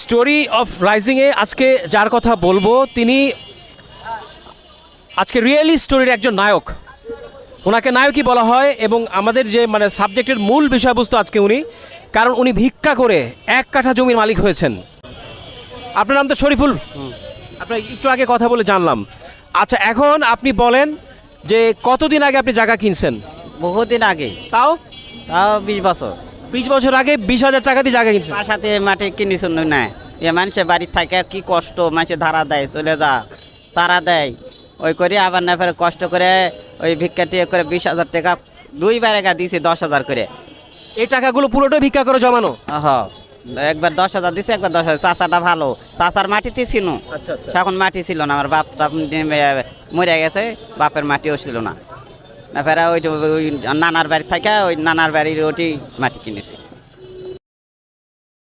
Story of রাইজিংয়ে আজকে যার কথা বলবো তিনি আজকে রিয়েলি স্টোরির একজন নায়ক। ওনাকে নায়কই বলা হয় এবং আমাদের যে মানে সাবজেক্টের মূল বিষয়বস্তু আজকে উনি, কারণ উনি ভিক্ষা করে 1 কাঠা জমির মালিক হয়েছেন। আপনার নাম তো শরীফুল, আপনার একটু আগে কথা বলে জানলাম। আচ্ছা, এখন আপনি বলেন যে কতদিন আগে আপনি জায়গা কিনছেন? বহুদিন আগে, তাও তাও 20 বছর। 20 বছর আগে 20,000 টাকা দিয়ে জায়গা কিনছেন? বাসাতে মাটি কিনিস না, এ মানুষের বাড়ির থাকে কি কষ্ট, মানুষের ধারা দেয়, চলে যা তারা দেয়, ওই করে আবার না ফের কষ্ট করে ওই ভিক্ষা টিয়ে করে 20,000 টাকা 2 বার একা দিয়েছি 10,000 করে। এই টাকাগুলো পুরোটাই ভিক্ষা করে জমানো? একবার 10,000 দিছে, একবার 10,000। চাচাটা ভালো, চাচার মাটিতে ছিল। আচ্ছা আচ্ছা। এখন মাটি ছিল না, আমার বাপ মরে গেছে, বাপের মাটিও ছিল না। না ফেরা ওই নানার বাড়ি থাকে, ওই নানার বাড়ির ওটি মাটি কিনেছি।